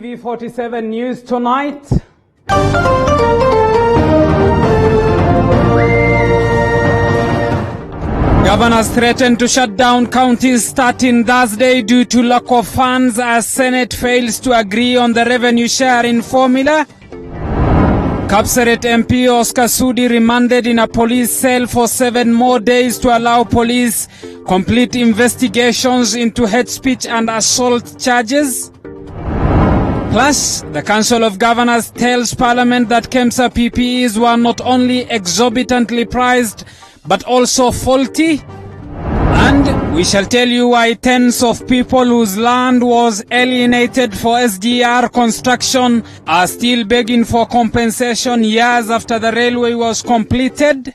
TV47 News Tonight. Governors threaten to shut down counties starting Thursday due to lack of funds as Senate fails to agree on the revenue sharing formula. Kapseret MP Oscar Sudi remanded in a police cell for 7 more days to allow police complete investigations into hate speech and assault charges. Plus, the Council of Governors tells Parliament that KEMSA PPEs were not only exorbitantly priced but also faulty. And we shall tell you why tens of people whose land was alienated for SGR construction are still begging for compensation years after the railway was completed.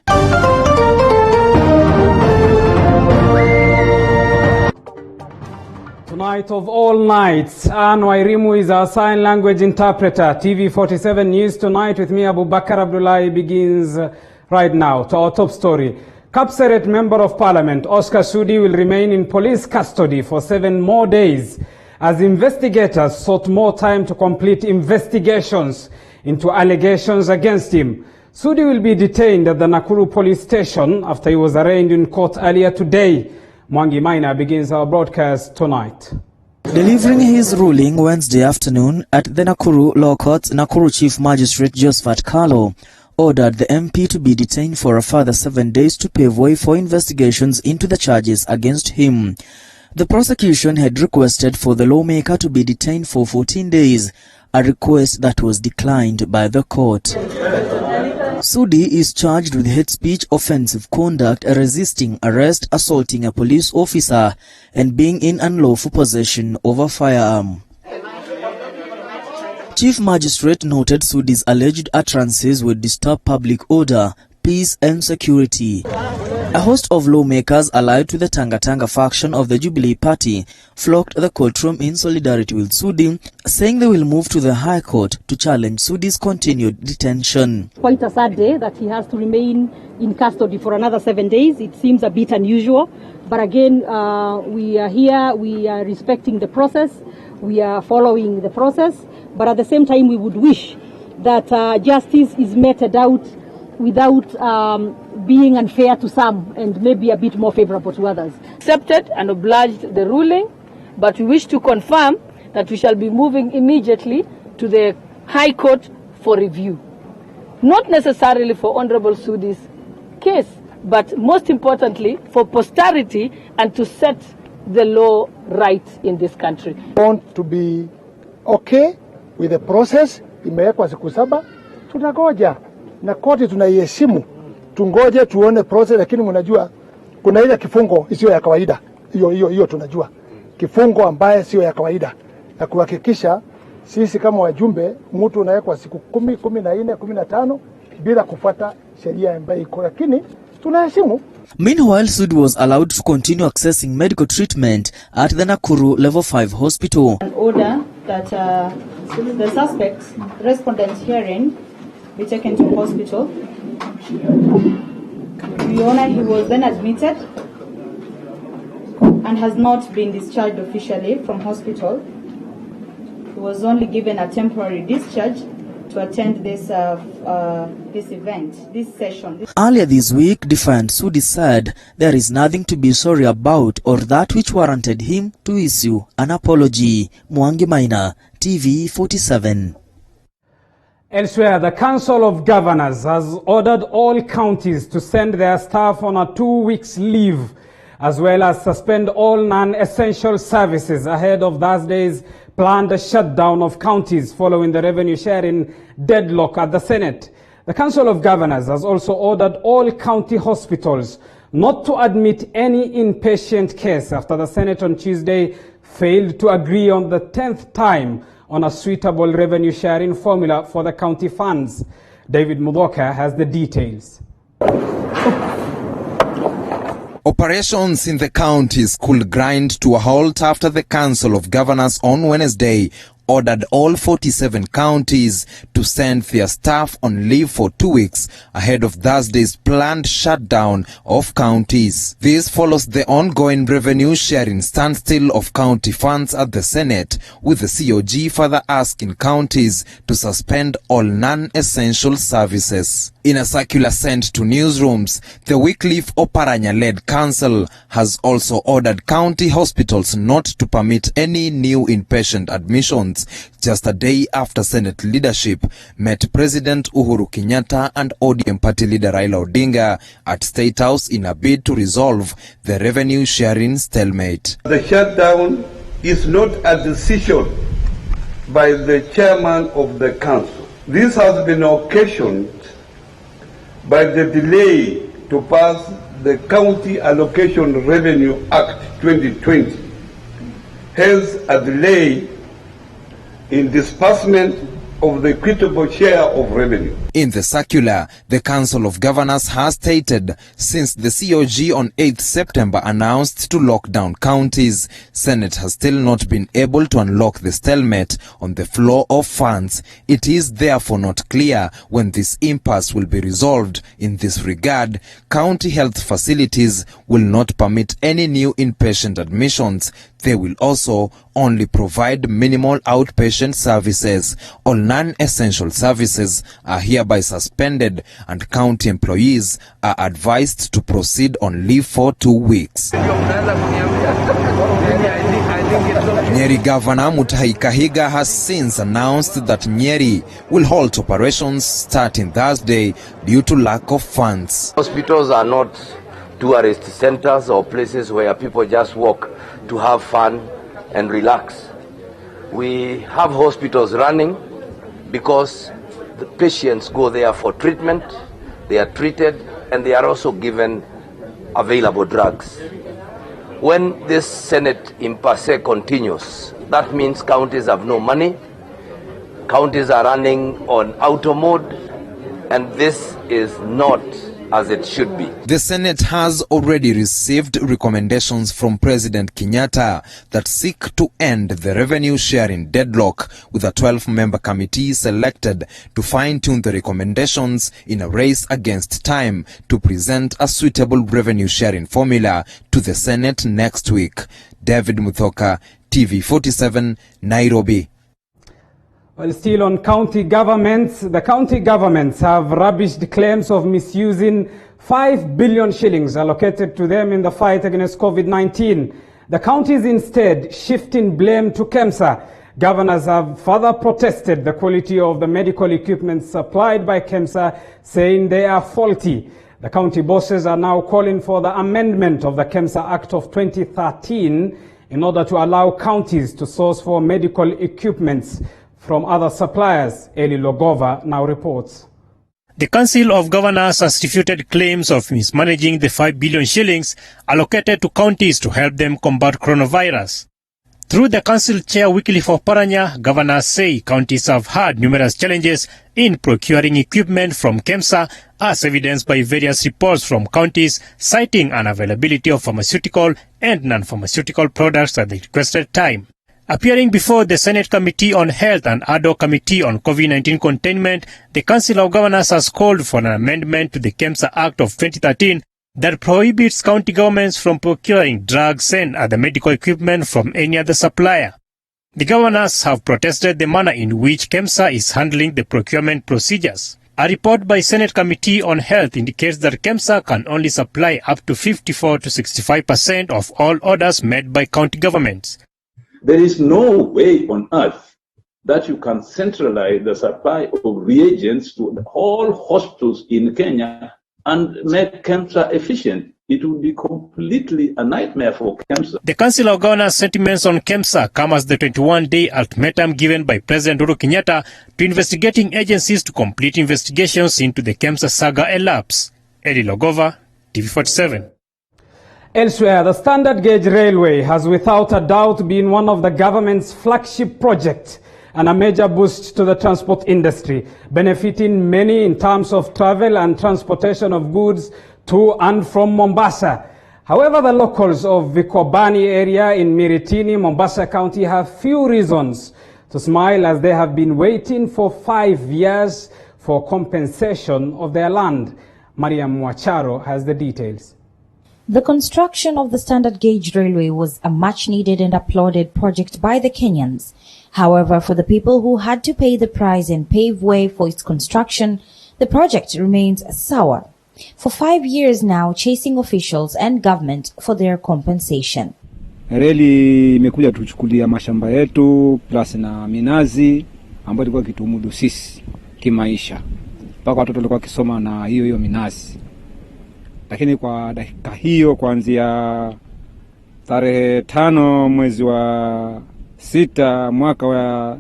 Tonight of all nights, Anne Wairimu is our sign language interpreter. TV47 News Tonight with me, Abu Bakar Abdullahi, begins right now. To our top story. Kapseret Member of Parliament Oscar Sudi will remain in police custody for 7 more days as investigators sought more time to complete investigations into allegations against him. Sudi will be detained at the Nakuru police station after he was arraigned in court earlier today. Mwangi Maina begins our broadcast tonight. Delivering his ruling Wednesday afternoon at the Nakuru Law Court, Nakuru Chief Magistrate Josephat Carlo ordered the MP to be detained for a further 7 days to pave way for investigations into the charges against him. The prosecution had requested for the lawmaker to be detained for 14 days, a request that was declined by the court. Sudi is charged with hate speech, offensive conduct, resisting arrest, assaulting a police officer, and being in unlawful possession of a firearm. Chief Magistrate noted Sudi's alleged utterances would disturb public order, peace and security. A host of lawmakers allied to the Tanga faction of the Jubilee Party flocked the courtroom in solidarity with Sudi, saying they will move to the High Court to challenge Sudi's continued detention. Quite a sad day that he has to remain in custody for another 7 days. It seems a bit unusual, but again, we are here, we are respecting the process, we are following the process, but at the same time we would wish that justice is meted out without being unfair to some and maybe a bit more favorable to others. Accepted and obliged the ruling, but we wish to confirm that we shall be moving immediately to the High Court for review. Not necessarily for Honorable Sudi's case, but most importantly for posterity and to set the law right in this country. We want to be okay with the process. Imewekwa siku 7, tunagoja na koti tunaiheshimu, tungoje tuone process, lakini mnajua kuna ile kifungo isiyo ya kawaida. Hiyo tunajua kifungo ambaye sio ya kawaida, na kuhakikisha sisi kama wajumbe mtu unawekwa siku 10, 14, 15 bila kufuata sheria ambayo iko, lakini tunaheshimu. Meanwhile, Sudi was allowed to continue accessing medical treatment at the Nakuru Level 5 hospital. An order that the suspect, respondent's hearing, be taken to hospital. Your Honor, he was then admitted and has not been discharged officially from hospital. He was only given a temporary discharge to attend this event, this session. Earlier this week, Defiant Sudi said there is nothing to be sorry about or that which warranted him to issue an apology. Mwangi Maina, TV47. Elsewhere, the Council of Governors has ordered all counties to send their staff on a 2-week leave, as well as suspend all non-essential services ahead of Thursday's planned shutdown of counties following the revenue sharing deadlock at the Senate. The Council of Governors has also ordered all county hospitals not to admit any inpatient case after the Senate on Tuesday failed to agree on the 10th time on a suitable revenue sharing formula for the county funds. David Mudoka has the details. Operations in the counties could grind to a halt after the Council of Governors on Wednesday ordered all 47 counties to send their staff on leave for 2 weeks ahead of Thursday's planned shutdown of counties. This follows the ongoing revenue sharing standstill of county funds at the Senate, with the COG further asking counties to suspend all non-essential services. In a circular sent to newsrooms, the Wycliffe Oparanya-led council has also ordered county hospitals not to permit any new inpatient admissions, just a day after Senate leadership met President Uhuru Kenyatta and ODM party leader Raila Odinga at State House in a bid to resolve the revenue sharing stalemate. The shutdown is not a decision by the chairman of the council. This has been occasioned by the delay to pass the County Allocation Revenue Act 2020, hence a delay in disbursement of the equitable share of revenue. In the circular, the Council of Governors has stated since the COG on 8th September announced to lock down counties, Senate has still not been able to unlock the stalemate on the flow of funds. It is therefore not clear when this impasse will be resolved. In this regard, county health facilities will not permit any new inpatient admissions. They will also only provide minimal outpatient services. All non-essential services are hereby suspended, and county employees are advised to proceed on leave for 2 weeks. Nyeri Governor Mutahi Kahiga has since announced that Nyeri will halt operations starting Thursday due to lack of funds. Hospitals are not tourist centers or places where people just walk to have fun and relax. We have hospitals running because the patients go there for treatment, they are treated, and they are also given available drugs. When this Senate impasse continues, that means counties have no money, counties are running on auto mode, and this is not as it should be. The Senate has already received recommendations from President Kenyatta that seek to end the revenue sharing deadlock, with a 12-member committee selected to fine-tune the recommendations in a race against time to present a suitable revenue sharing formula to the Senate next week. David Muthoka, TV47, Nairobi. Well, still on county governments, the county governments have rubbished claims of misusing 5 billion shillings allocated to them in the fight against COVID-19. The counties instead shifting blame to KEMSA. Governors have further protested the quality of the medical equipment supplied by KEMSA, saying they are faulty. The county bosses are now calling for the amendment of the KEMSA Act of 2013 in order to allow counties to source for medical equipments from other suppliers. Eli Logova now reports. The Council of Governors has refuted claims of mismanaging the 5 billion shillings allocated to counties to help them combat coronavirus. Through the Council Chair Wycliffe Oparanya, governors say counties have had numerous challenges in procuring equipment from KEMSA, as evidenced by various reports from counties citing unavailability of pharmaceutical and non-pharmaceutical products at the requested time. Appearing before the Senate Committee on Health and ad hoc Committee on COVID-19 Containment, the Council of Governors has called for an amendment to the KEMSA Act of 2013 that prohibits county governments from procuring drugs and other medical equipment from any other supplier. The governors have protested the manner in which KEMSA is handling the procurement procedures. A report by Senate Committee on Health indicates that KEMSA can only supply up to 54 to 65% of all orders made by county governments. There is no way on earth that you can centralize the supply of reagents to all hospitals in Kenya and make KEMSA efficient. It would be completely a nightmare for KEMSA. The Council of Governors' sentiments on KEMSA come as the 21-day ultimatum given by President Uhuru Kenyatta to investigating agencies to complete investigations into the KEMSA saga elapse. Eli Logova, TV47. Elsewhere, the standard gauge railway has without a doubt been one of the government's flagship projects and a major boost to the transport industry, benefiting many in terms of travel and transportation of goods to and from Mombasa. However, the locals of Vikobani area in Miritini, Mombasa County have few reasons to smile as they have been waiting for 5 years for compensation of their land. Mariam Mwacharo has the details. The construction of the standard gauge railway was a much needed and applauded project by the Kenyans. However, for the people who had to pay the price and pave way for its construction, the project remains sour. For 5 years now, chasing officials and government for their compensation. Reli imekuja tuchukulia mashamba yetu plus na minazi ambayo ilikuwa kitumudu sisi kimaisha. Mpaka watoto walikuwa kisoma na hiyo minazi. Lakini kwa dakika hiyo kuanzia tarehe 5 mwezi wa 6 mwaka wa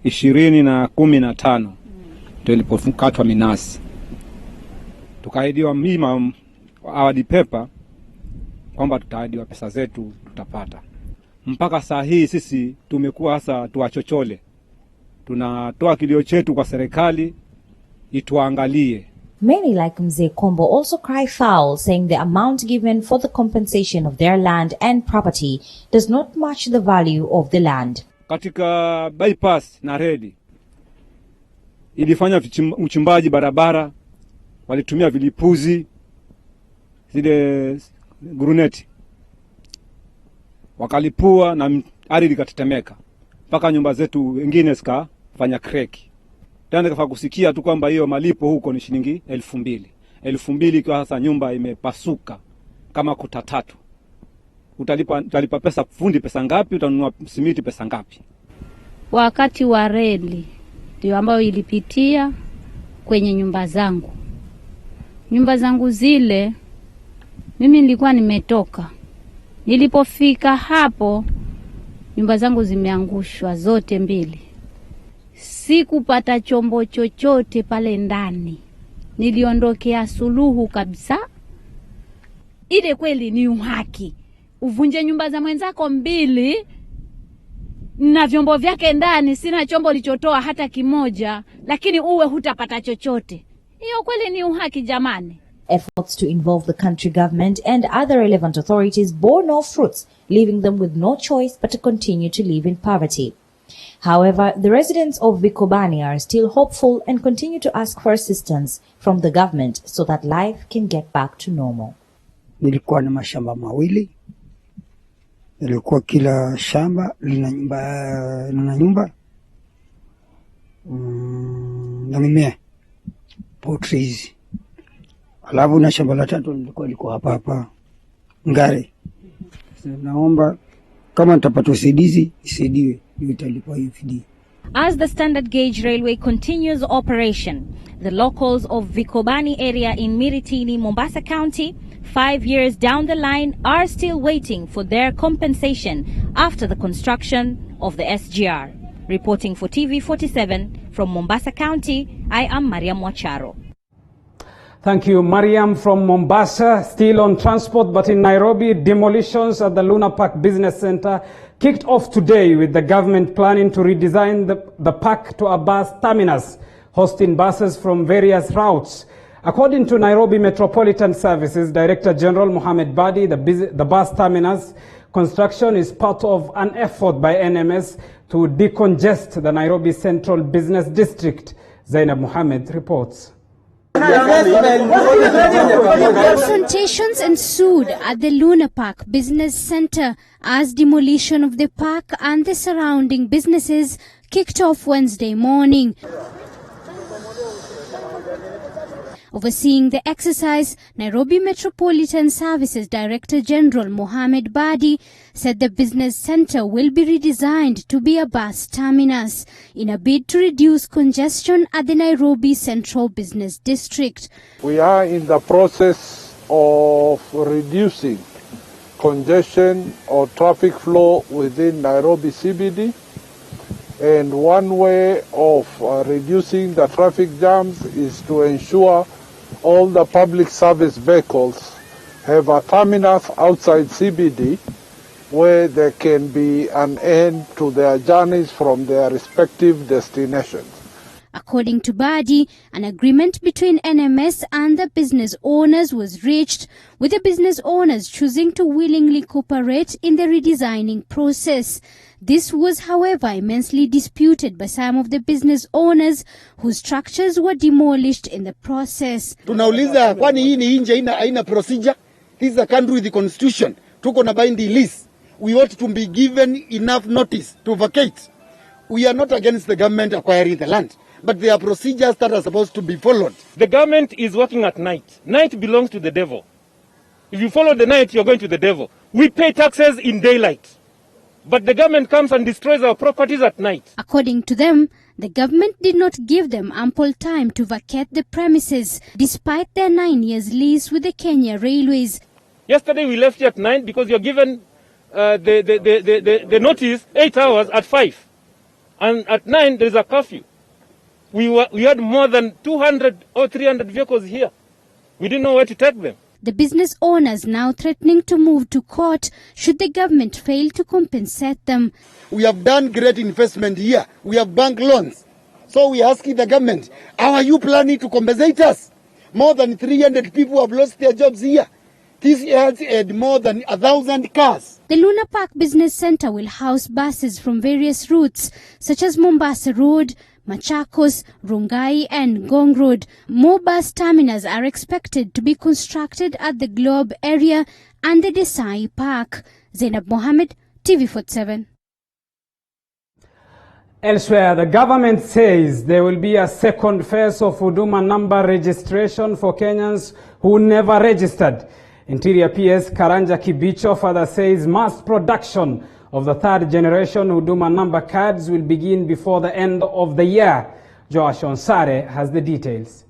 2015 ndio ilipokatwa minazi. Tukaahidiwa mima awadi pepa kwamba tutaahidiwa pesa zetu tutapata. Mpaka saa hii sisi tumekuwa hasa tuwachochole. Tunatoa kilio chetu kwa serikali ituangalie. Many like Mzee Kombo also cry foul, saying the amount given for the compensation of their land and property does not match the value of the land. Katika bypass na reli ilifanya uchimbaji barabara, walitumia vilipuzi zile gruneti, wakalipua na ardhi ikatetemeka mpaka nyumba zetu wengine zikafanya kreki. Tena nikafaa kusikia tu kwamba hiyo malipo huko ni shilingi 2,000. 2,000 kwa sasa nyumba imepasuka kama kuta 3. Utalipa pesa fundi pesa ngapi, utanunua simiti pesa ngapi? Wakati wa reli ndio ambayo ilipitia kwenye nyumba zangu. Nyumba zangu zile mimi nilikuwa nimetoka. Nilipofika hapo nyumba zangu zimeangushwa zote mbili. Sikupata chombo chochote pale ndani. Niliondokea suluhu kabisa. Ile kweli ni uhaki. Uvunje nyumba za mwenzako mbili na vyombo vyake ndani, sina chombo lichotoa hata kimoja, lakini uwe hutapata chochote. Hiyo kweli ni uhaki jamani. Efforts to involve the country government and other relevant authorities bore no fruits, leaving them with no choice but to continue to live in poverty. However, the residents of Vikobani are still hopeful and continue to ask for assistance from the government so that life can get back to normal. Nilikuwa na mashamba mawili. Nilikuwa kila shamba lina nyumba na mimea, trees. Alafu na shamba la 3 nilikuwa liko hapa Ngare. Naomba kama nitapata usaidizi isaidiwe nitalipa hiyo fidia. As the standard gauge railway continues operation, the locals of Vikobani area in Miritini, Mombasa County, 5 years down the line, are still waiting for their compensation after the construction of the SGR. Reporting for TV47 from Mombasa County, I am Mariam Mwacharo. Thank you, Mariam from Mombasa. Still on transport, but in Nairobi, demolitions at the Luna Park Business Center kicked off today with the government planning to redesign the park to a bus terminus, hosting buses from various routes. According to Nairobi Metropolitan Services Director General Mohammed Badi, the bus terminus construction is part of an effort by NMS to decongest the Nairobi Central Business District. Zainab Mohammed reports. Confrontations ensued at the Luna Park Business Center as demolition of the park and the surrounding businesses kicked off Wednesday morning. Overseeing the exercise, Nairobi Metropolitan Services Director General Mohammed Badi said the business center will be redesigned to be a bus terminus in a bid to reduce congestion at the Nairobi Central Business District. We are in the process of reducing congestion or traffic flow within Nairobi CBD. And one way of reducing the traffic jams is to ensure all the public service vehicles have a terminus outside CBD where there can be an end to their journeys from their respective destinations. A According to Badi, an agreement between NMS and the business owners was reached, with the business owners choosing to willingly cooperate in the redesigning process. This was, however, immensely disputed by some of the business owners whose structures were demolished in the process. Tunauliza, kwani hii ni nje haina procedure? This is a country with the constitution. Tuko na binding lease. We ought to be given enough notice to vacate. We are not against the government acquiring the land, but there are procedures that are supposed to be followed. The government is working at night. Night belongs to the devil. If you follow the night, you're going to the devil. We pay taxes in daylight, but the government comes and destroys our properties at night. According to them, the government did not give them ample time to vacate the premises, despite their 9 years lease with the Kenya Railways. Yesterday we left here at 9 because you're given the notice 8 hours at 5. And at 9 there is a curfew. We had more than 200 or 300 vehicles here. We didn't know where to take them. The business owners now threatening to move to court should the government fail to compensate them. We have done great investment here. We have bank loans. So we are asking the government, how are you planning to compensate us? More than 300 people have lost their jobs here. This has had more than 1,000 cars. The Luna Park Business Center will house buses from various routes, such as Mombasa Road, Machakos, Rongai and Ngong Road. More bus terminals are expected to be constructed at the Globe area and the Desai Park. Zainab Mohammed, TV47. Elsewhere, the government says there will be a second phase of Huduma number registration for Kenyans who never registered. Interior PS Karanja Kibicho further says mass production of the third generation Huduma number cards will begin before the end of the year. Joash Onsare has the details.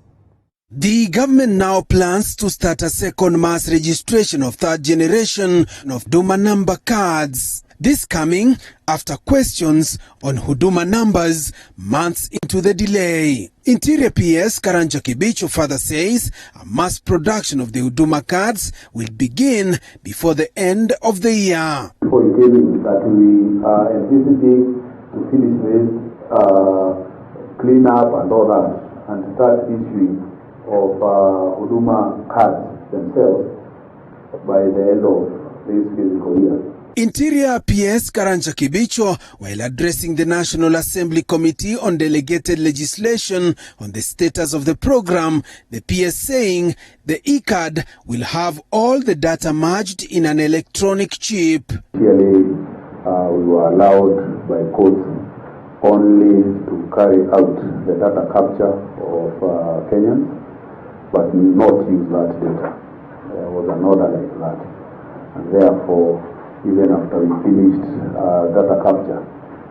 The government now plans to start a second mass registration of third generation of Huduma number cards. This coming after questions on Huduma numbers months into the delay. Interior PS Karanja Kibicho further says a mass production of the Huduma cards will begin before the end of the year. For the that we are anticipating to finish this clean up and all that and start issuing of Huduma cards themselves by the end of this fiscal year. Interior PS Karanja Kibicho, while addressing the National Assembly Committee on Delegated Legislation on the status of the program, the PS saying the e-card will have all the data merged in an electronic chip. Clearly, we were allowed by courts only to carry out the data capture of Kenyans, but not use that data. There was an order like that, and therefore, even after we finished data capture,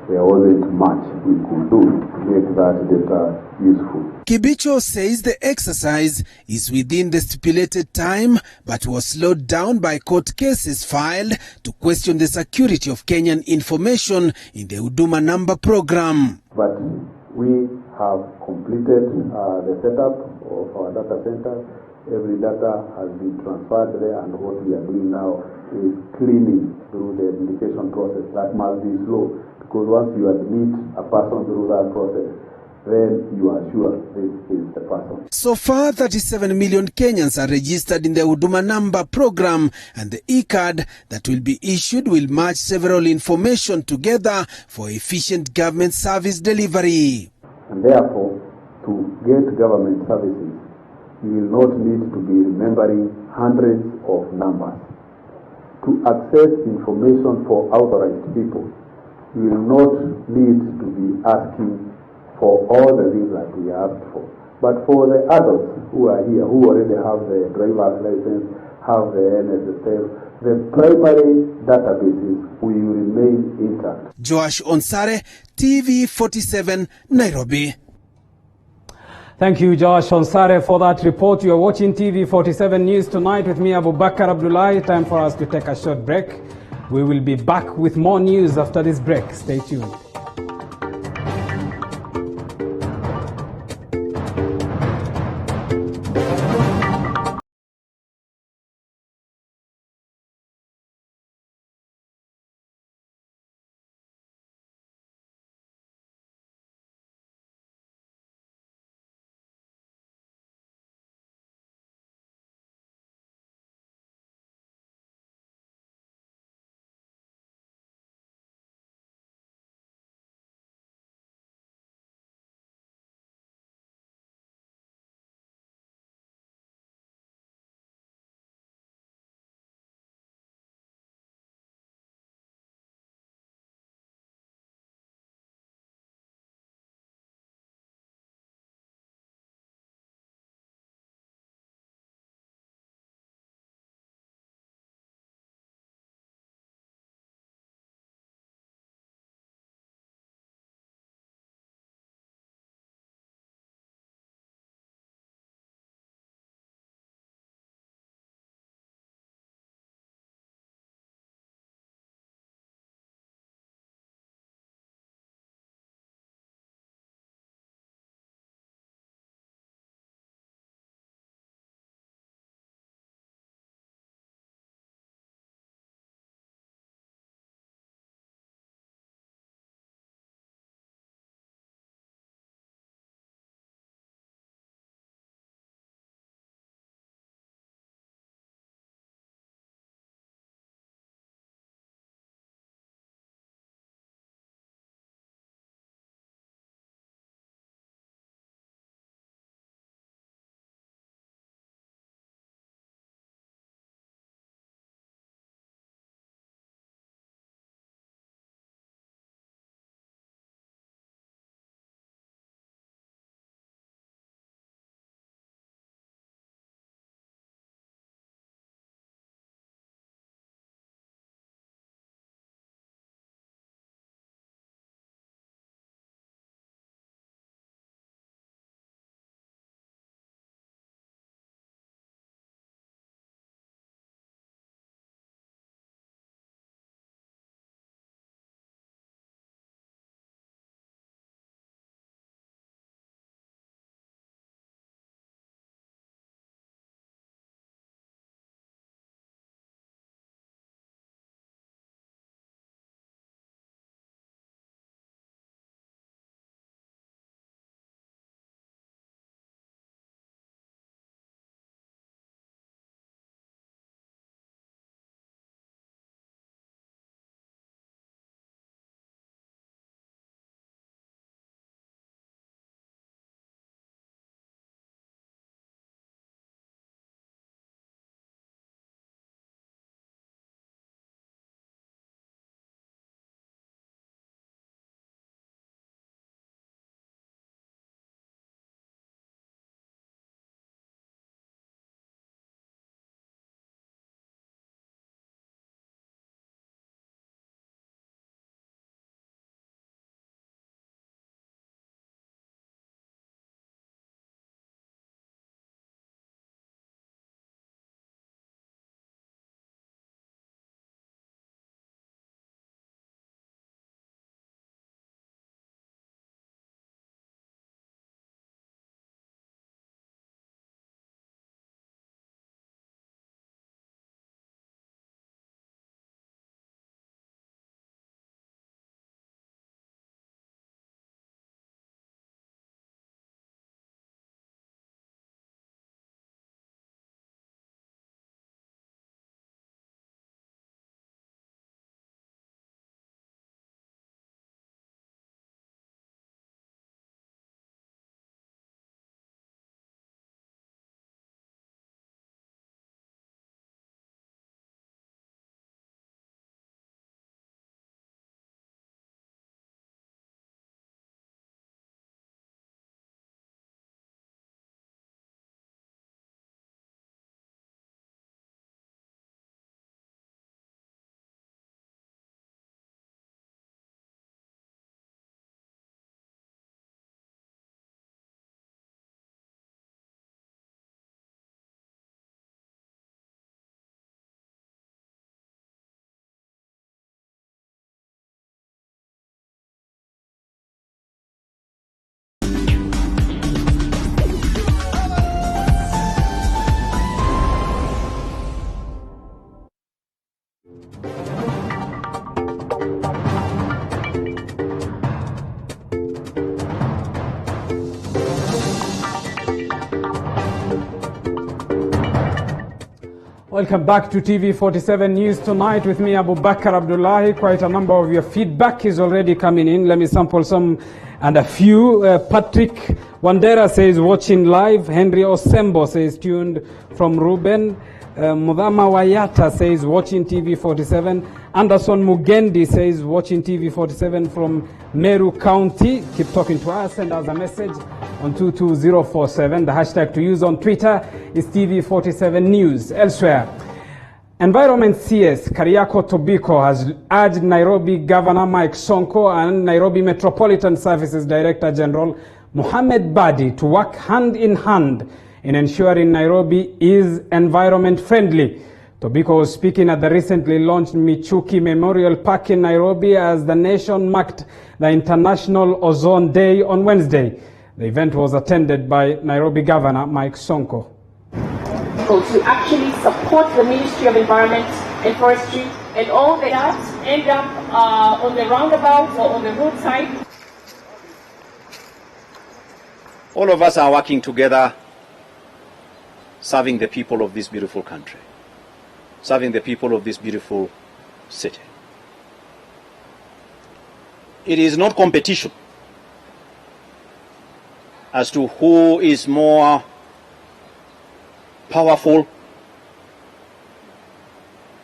there wasn't much we could do to make that data useful. Kibicho says the exercise is within the stipulated time, but was slowed down by court cases filed to question the security of Kenyan information in the Huduma number program. But we have completed the setup of our data center. Every data has been transferred there, and what we are doing now is cleaning through the identification process. That must be slow, because once you admit a person through that process, then you are sure this is the person. So far, 37 million Kenyans are registered in the Huduma number program, and the e-card that will be issued will match several information together for efficient government service delivery. And therefore, to get government services, you will not need to be remembering hundreds of numbers. To access information for authorized people, you will not need to be asking for all the things that we asked for. But for the adults who are here, who already have the driver's license, have the NSSF, the primary databases will remain intact. Joash Onsare, TV47, Nairobi. Thank you, Josh Onsare, for that report. You are watching TV47 News Tonight with me, Abu Bakar Abdullahi. Time for us to take a short break. We will be back with more news after this break. Stay tuned. Welcome back to TV47 News Tonight with me, Abu Bakr Abdullahi. Quite a number of your feedback is already coming in. Let me sample some and a few. Patrick Wandera says watching live. Henry Osembo says tuned from Ruben. Mudama Wayata says watching TV47. Anderson Mugendi says watching TV47 from Meru County. Keep talking to us. Send us a message on 22047. The hashtag to use on Twitter is TV47 News. Elsewhere, Environment CS Kariako Tobiko has urged Nairobi Governor Mike Sonko and Nairobi Metropolitan Services Director General Mohamed Badi to work hand in hand in ensuring Nairobi is environment friendly. Tobiko was speaking at the recently launched Michuki Memorial Park in Nairobi as the nation marked the International Ozone Day on Wednesday. The event was attended by Nairobi Governor Mike Sonko. To actually support the Ministry of Environment and Forestry, and all the arts end up on the roundabouts or on the roadside. All of us are working together, serving the people of this beautiful country, serving the people of this beautiful city. It is not competition as to who is more powerful,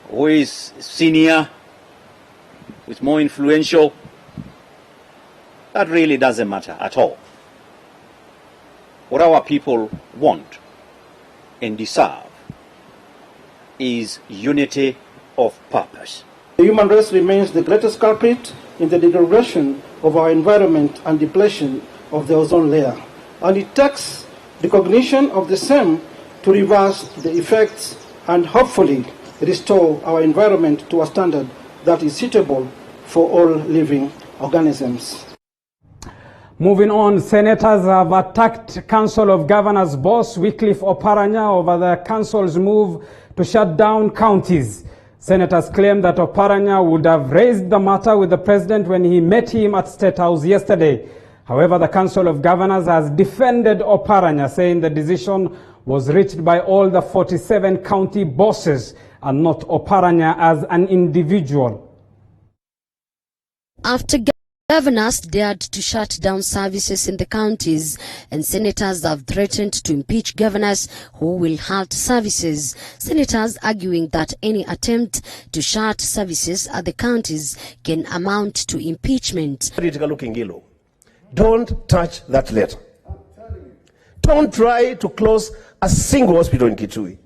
who is senior, who is more influential. That really doesn't matter at all. What our people want and deserve is unity of purpose. The human race remains the greatest culprit in the degradation of our environment and depletion of the ozone layer. And it takes recognition of the same to reverse the effects and hopefully restore our environment to a standard that is suitable for all living organisms. Moving on, senators have attacked Council of Governors boss Wycliffe Oparanya over the council's move to shut down counties. Senators claim that Oparanya would have raised the matter with the president when he met him at State House yesterday. However, the Council of Governors has defended Oparanya, saying the decision was reached by all the 47 county bosses and not Oparanya as an individual. After governors dared to shut down services in the counties, and senators have threatened to impeach governors who will halt services. Senators arguing that any attempt to shut services at the counties can amount to impeachment. Don't touch that letter. Don't try to close a single hospital in Kitui.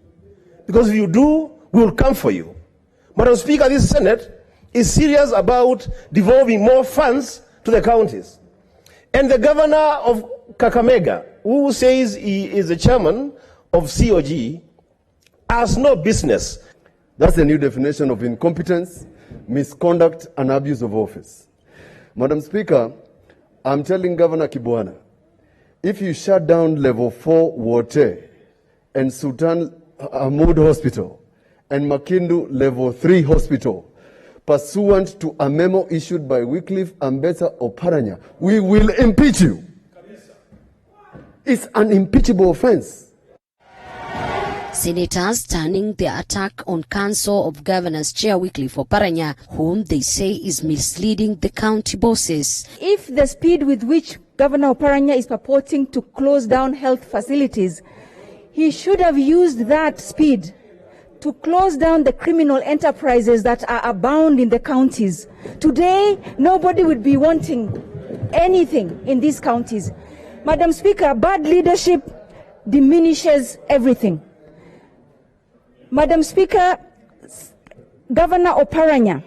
Because if you do, we will come for you. Madam Speaker, this Senate is serious about devolving more funds to the counties. And the governor of Kakamega, who says he is the chairman of COG, has no business. That's the new definition of incompetence, misconduct, and abuse of office. Madam Speaker, I'm telling Governor Kibwana, if you shut down level 4 Wote and Sultan Ahmud Hospital and Makindu level 3 hospital, pursuant to a memo issued by Wycliffe Ambetsa Oparanya, we will impeach you. It's an impeachable offense. Senators turning their attack on Council of Governors Chair Wycliffe Oparanya, whom they say is misleading the county bosses. If the speed with which Governor Oparanya is purporting to close down health facilities, he should have used that speed to close down the criminal enterprises that are abound in the counties. Today, nobody would be wanting anything in these counties. Madam Speaker, bad leadership diminishes everything. Madam Speaker, Governor Oparanya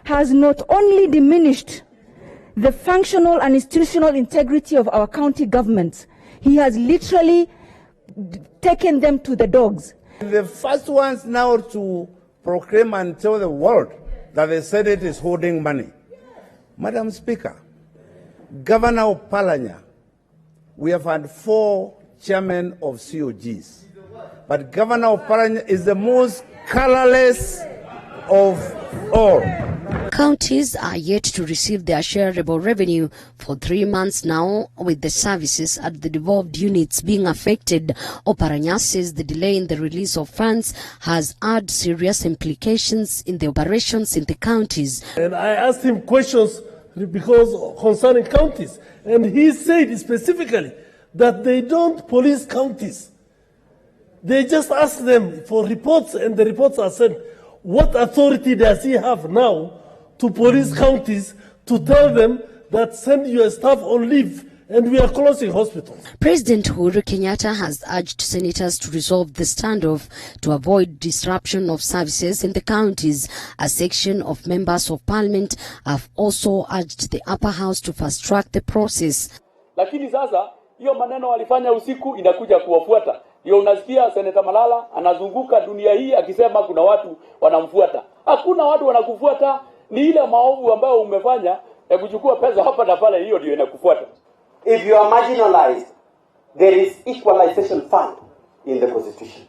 has not only diminished the functional and institutional integrity of our county governments, he has literally taken them to the dogs. The first ones now to proclaim and tell the world that the Senate is holding money. Madam Speaker, Governor Oparanya, we have had 4 chairmen of COGs. But Governor Oparanya is the most colorless of all. Counties are yet to receive their shareable revenue for 3 months now, with the services at the devolved units being affected. Oparanya says the delay in the release of funds has had serious implications in the operations in the counties. And I asked him questions because concerning counties, and he said specifically that they don't police counties. They just ask them for reports, and the reports are sent. What authority does he have now to police counties to tell them that send your staff on leave and we are closing hospitals? President Uhuru Kenyatta has urged senators to resolve the standoff to avoid disruption of services in the counties. A section of members of parliament have also urged the upper house to fast track the process. Lakini sasa hiyo maneno walifanya usiku inakuja kuwafuata. Ndio unasikia Senator Malala anazunguka dunia hii akisema kuna watu wanamfuata. Hakuna watu wanakufuata, ni ile maovu ambayo umefanya ya kuchukua pesa hapa na pale, hiyo ndio inakufuata. If you are marginalized, there is equalization fund in the constitution,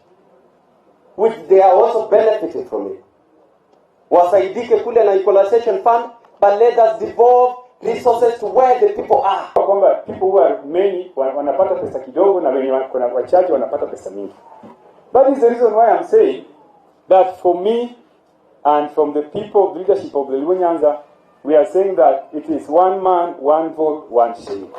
which they are also benefiting from it. Wasaidike kule na equalization fund, but let us devolve resources to where the people are. Kwamba people who are many wanapata pesa kidogo na wenye kuna wachache wanapata pesa mingi. That is the reason why I'm saying that for me and from the people, the leadership of the Luo Nyanza, we are saying that it is one man, one vote, one shilling.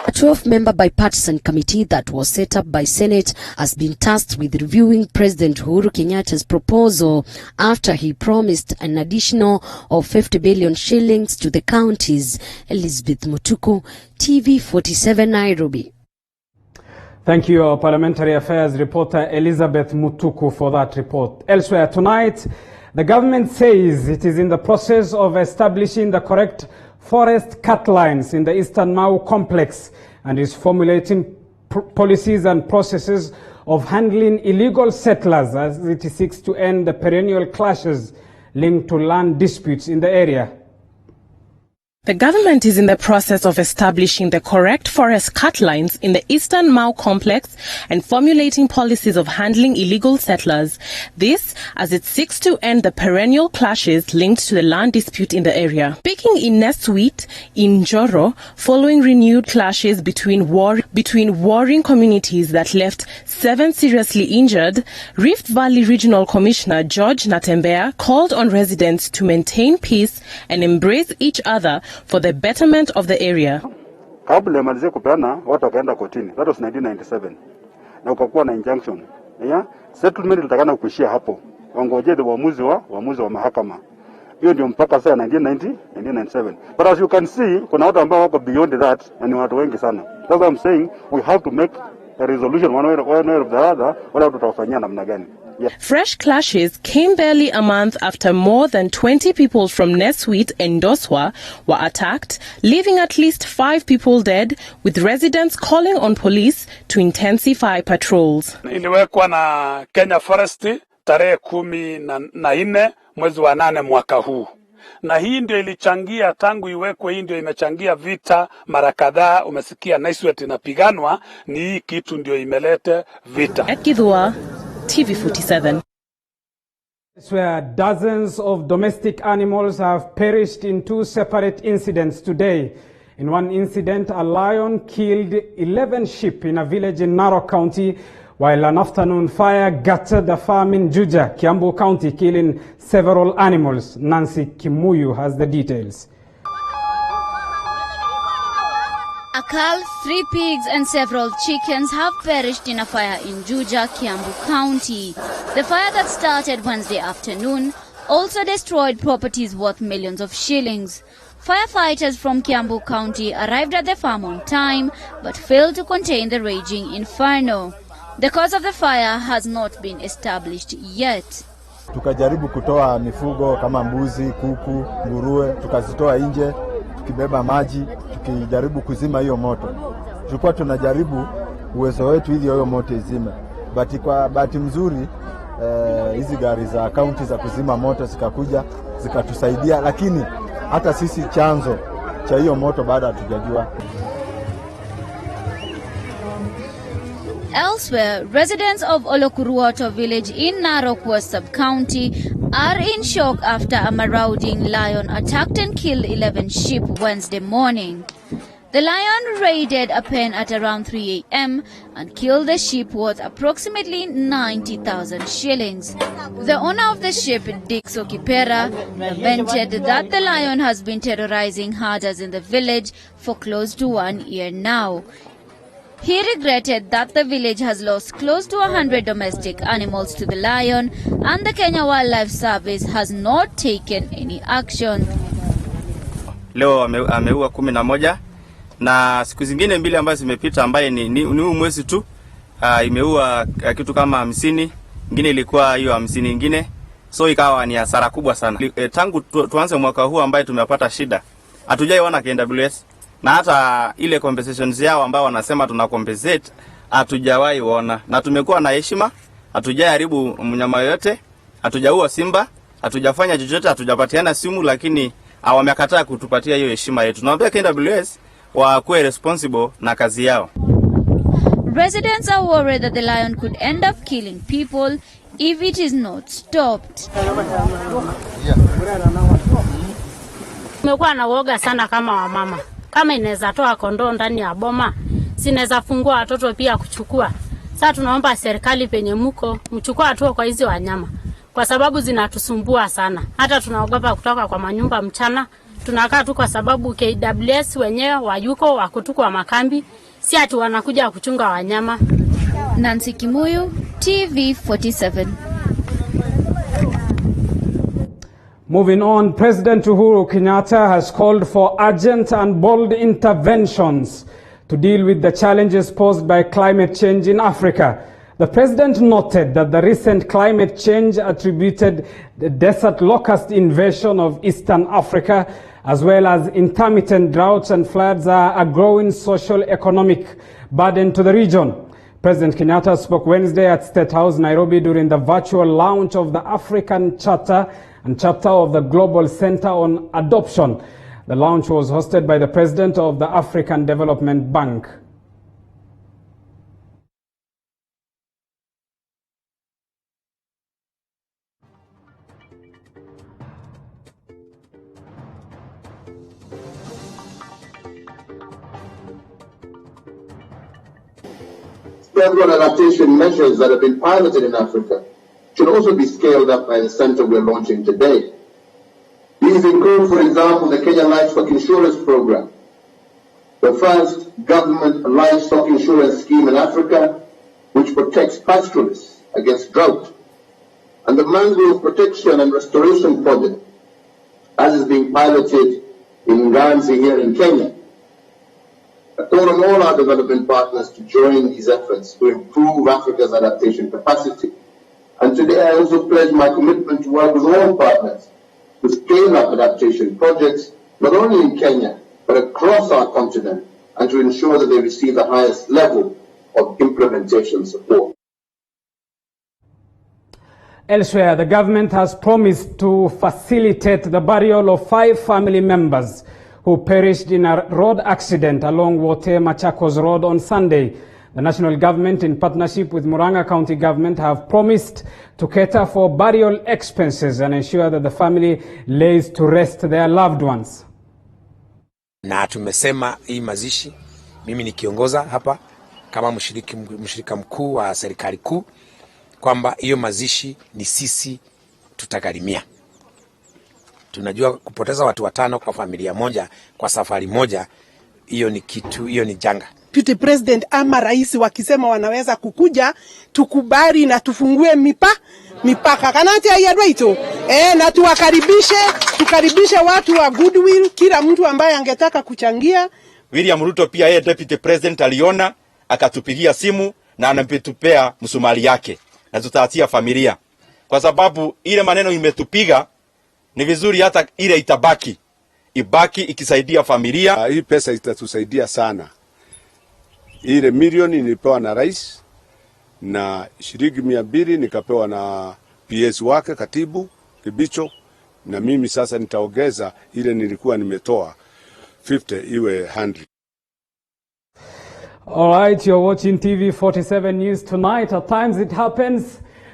A 12-member bipartisan committee that was set up by Senate has been tasked with reviewing President Uhuru Kenyatta's proposal after he promised an additional of 50 billion shillings to the counties. Elizabeth Mutuku, TV47 Nairobi. Thank you, our Parliamentary Affairs reporter Elizabeth Mutuku, for that report. Elsewhere tonight, the government says it is in the process of establishing the correct forest cut lines in the Eastern Mau complex and is formulating policies and processes of handling illegal settlers as it seeks to end the perennial clashes linked to land disputes in the area. The government is in the process of establishing the correct forest cut lines in the Eastern Mau complex and formulating policies of handling illegal settlers. This as it seeks to end the perennial clashes linked to the land dispute in the area. Speaking in Nesweet, in Joro, following renewed clashes between warring communities that left 7 seriously injured, Rift Valley Regional Commissioner George Natembea called on residents to maintain peace and embrace each other for the betterment of the area. Kabla malize kupeana watu wakaenda kotini. That was 1997. Na ukakuwa na injunction. Yeah? Settlement litakana kuishia hapo. Wangoje uamuzi wa mahakama. Hiyo ndio mpaka sasa 1997. But as you can see, kuna watu ambao wako beyond that na ni watu wengi sana. That's why I'm saying we have to make a resolution one way or the other, wala tutafanyia namna gani. Yeah. Fresh clashes came barely a month after more than 20 people from Nesweet and Doswa were attacked, leaving at least 5 people dead, with residents calling on police to intensify patrols. Iliwekwa na Kenya Forest tarehe 14 mwezi wa 8 mwaka huu. Na hii ndio ilichangia, tangu iwekwe hii ndio imechangia vita mara kadhaa. Umesikia Nesweet inapiganwa, ni hii kitu ndio imelete vita. Ekidhua, TV47. Where dozens of domestic animals have perished in 2 separate incidents today. In one incident, a lion killed 11 sheep in a village in Narok County, while an afternoon fire gutted a farm in Juja, Kiambu County, killing several animals. Nancy Kimuyu has the details. A cow, 3 pigs and several chickens have perished in a fire in Juja, Kiambu County. The fire that started Wednesday afternoon also destroyed properties worth millions of shillings. Firefighters from Kiambu County arrived at the farm on time but failed to contain the raging inferno. The cause of the fire has not been established yet. Tukajaribu kutoa mifugo kama mbuzi, kuku, nguruwe, tukazitoa nje, tukibeba maji, tukijaribu kuzima hiyo moto. Tulikuwa tunajaribu uwezo wetu ili hiyo moto izime. Kwa bahati mzuri hizi gari za kaunti za kuzima moto zikakuja, zikatusaidia, lakini hata sisi chanzo cha hiyo moto bado hatujajua. Elsewhere, residents of Olokuruoto village in Narok West Sub-County are in shock after a marauding lion attacked and killed 11 sheep Wednesday morning. The lion raided a pen at around 3 a.m. and killed the sheep worth approximately 90,000 shillings. The owner of the sheep, Dixo Kipera, lamented that the lion has been terrorizing herders in the village for close to 1 year now. He regretted that the village has lost close to 100 domestic animals to the lion and the Kenya Wildlife Service has not taken any action. Leo ameua 11 na siku zingine mbili ambazo zimepita ambaye ni mwezi tu imeua kitu kama 50, nyingine ilikuwa hiyo 50 nyingine, so ikawa ni hasara kubwa sana. Tangu tuanze mwaka huu ambaye tumepata shida, hatujaiona KWS na hata ile compensations yao ambao wanasema tuna compensate hatujawahi ona, na tumekuwa na heshima, hatujaharibu mnyama yote, hatujaua simba, hatujafanya chochote, hatujapatiana simu, lakini wamekataa kutupatia hiyo heshima yetu. Tunaomba KWS wakuwe responsible na kazi yao. Residents are worried that the lion could end up killing people if it is not stopped. Tumekuwa na woga sana kama wamama. Kama inaweza toa kondoo ndani ya boma, sinaweza fungua watoto pia kuchukua. Sasa tunaomba serikali penye mko mchukua hatua kwa hizo wanyama, kwa sababu zinatusumbua sana. Hata tunaogopa kutoka kwa manyumba mchana. Tunakaa tu kwa sababu KWS wenyewe wayuko wakutukwa makambi, si ati wanakuja kuchunga wanyama. Nancy Kimuyu, TV47. Moving on, President Uhuru Kenyatta has called for urgent and bold interventions to deal with the challenges posed by climate change in Africa. The president noted that the recent climate change attributed the desert locust invasion of Eastern Africa, as well as intermittent droughts and floods, are a growing social-economic burden to the region. President Kenyatta spoke Wednesday at State House, Nairobi, during the virtual launch of the African Charter and chapter of the Global Center on Adoption. The launch was hosted by the President of the African Development Bank. Several adaptation measures that have been piloted in Africa should also be scaled up by the center we're launching today. These include, for example, the Kenya Livestock Insurance Program, the first government livestock insurance scheme in Africa, which protects pastoralists against drought, and the Mangrove Protection and Restoration Project, as is being piloted in Nganzi here in Kenya. I call on all our development partners to join these efforts to improve Africa's adaptation capacity. And today I also pledge my commitment to work with all partners to scale up adaptation projects, not only in Kenya, but across our continent, and to ensure that they receive the highest level of implementation support. Elsewhere, the government has promised to facilitate the burial of 5 family members who perished in a road accident along Wote Machakos Road on Sunday. The national government, in partnership with Murang'a County government, have promised to cater for burial expenses and ensure that the family lays to rest their loved ones. Na tumesema hii mazishi, mimi nikiongoza hapa kama mshirika mkuu wa serikali kuu, kwamba hiyo mazishi ni sisi tutagharimia. Tunajua kupoteza watu 5 kwa familia moja kwa safari moja, hiyo ni kitu, hiyo ni janga. Deputy President ama rais wakisema wanaweza kukuja, tukubali na tufungue mipaka kanati ya Dwaito. Na tukaribishe watu wa goodwill, kila mtu ambaye angetaka kuchangia. William Ruto pia yeye Deputy President aliona, akatupigia simu na anapetupea msumari yake, na tutaatia familia. Kwa sababu ile maneno imetupiga, ni vizuri hata ile ibaki ikisaidia familia. Hii pesa itatusaidia sana. Ile milioni nilipewa na rais na shilingi 200 nikapewa na PS wake katibu Kibicho, na mimi sasa nitaongeza ile nilikuwa nimetoa 50 iwe 100. All right, you're watching TV47 News Tonight. At times it happens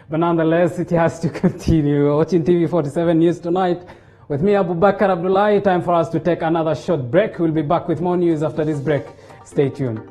But nonetheless, it has to continue. Watching TV47 News Tonight with me, Abu Bakar Abdullahi. Time for us to take another short break. We'll be back with more news after this break. Stay tuned.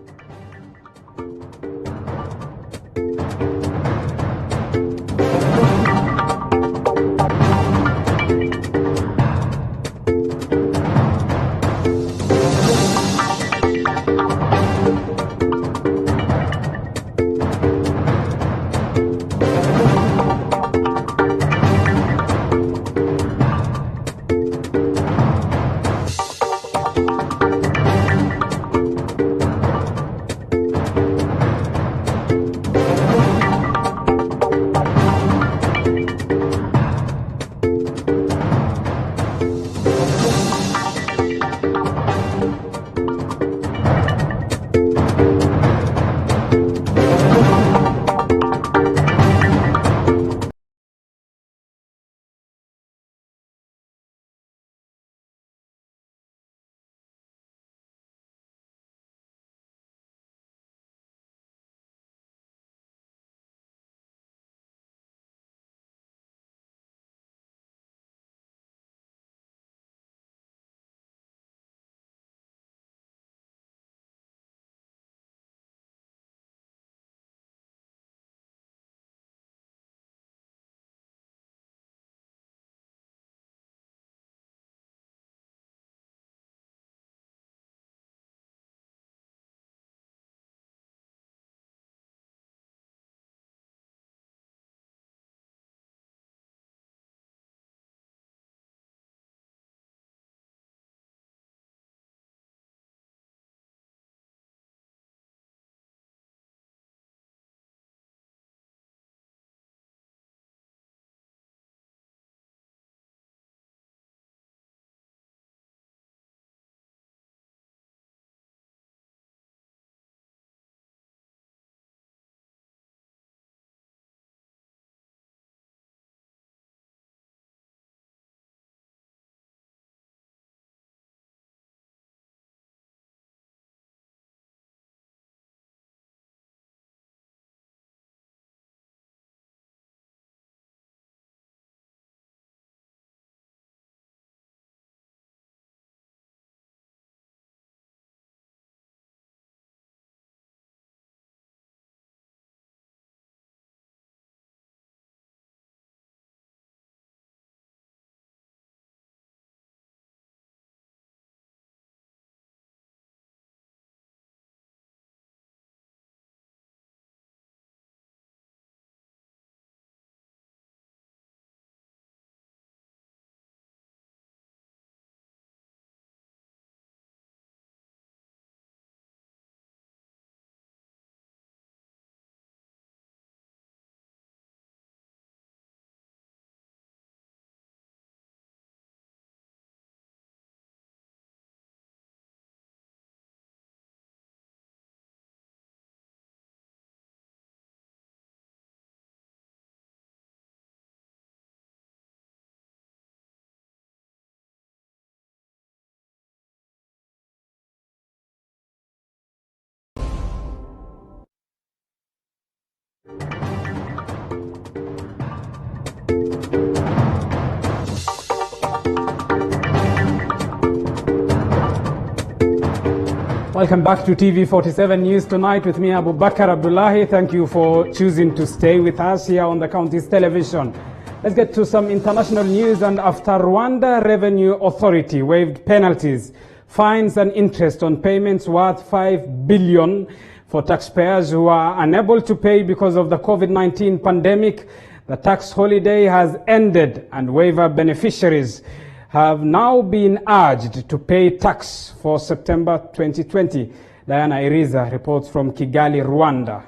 Welcome back to TV47 News Tonight with me, Abu Bakar Abdullahi. Thank you for choosing to stay with us here on the county's television. Let's get to some international news. And after Rwanda Revenue Authority waived penalties, fines and interest on payments worth $5 billion for taxpayers who are unable to pay because of the COVID-19 pandemic, the tax holiday has ended and waiver beneficiaries have now been urged to pay tax for September 2020. Diana Iriza reports from Kigali, Rwanda.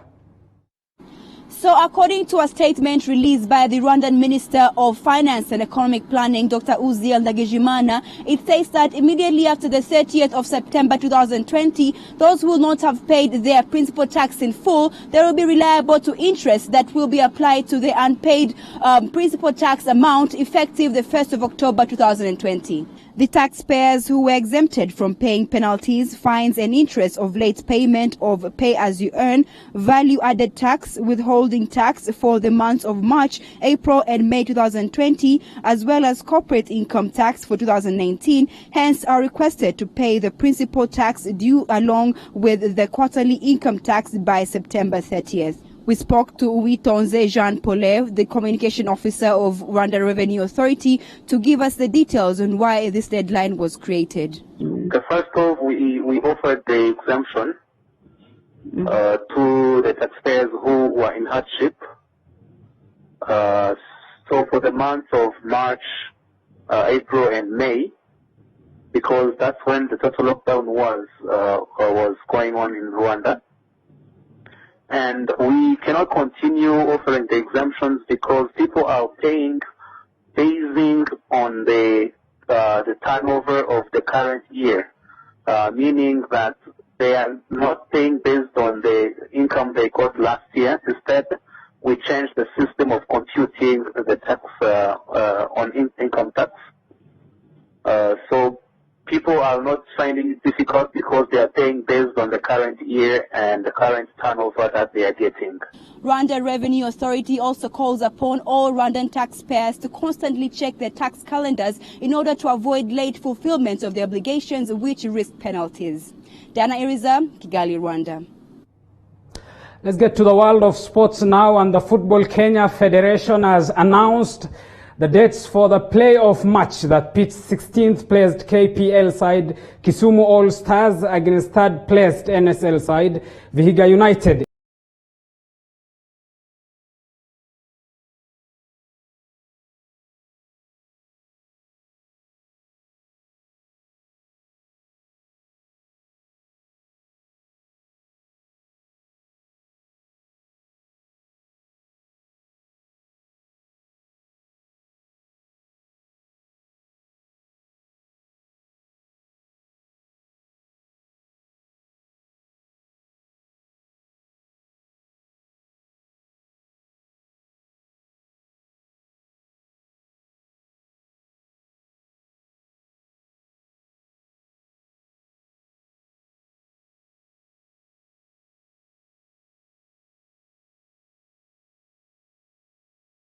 So according to a statement released by the Rwandan Minister of Finance and Economic Planning, Dr. Uziel Ndagijimana, it says that immediately after the 30th of September 2020, those who will not have paid their principal tax in full, they will be liable to interest that will be applied to the unpaid principal tax amount effective the 1st of October 2020. The taxpayers who were exempted from paying penalties, fines and interest of late payment of pay-as-you-earn, value-added tax, withholding tax for the months of March, April and May 2020, as well as corporate income tax for 2019, hence are requested to pay the principal tax due along with the quarterly income tax by September 30th. We spoke to Uitonze Jean Paul, the communication officer of Rwanda Revenue Authority, to give us the details on why this deadline was created. First off, we offered the exemption to the taxpayers who were in hardship. So for the months of March, April and May, because that's when the total lockdown was going on in Rwanda. And we cannot continue offering the exemptions because people are paying basing on the turnover of the current year, meaning that they are not paying based on the income they got last year. Instead, we changed the system of computing the tax on income tax. So people are not finding it difficult because they are paying based on the current year and the current turnover that they are getting. Rwanda Revenue Authority also calls upon all Rwandan taxpayers to constantly check their tax calendars in order to avoid late fulfillment of their obligations which risk penalties. Diana Iriza, Kigali, Rwanda. Let's get to the world of sports now, and the Football Kenya Federation has announced the dates for the playoff match that pits 16th placed KPL side Kisumu All Stars against 3rd placed NSL side Vihiga United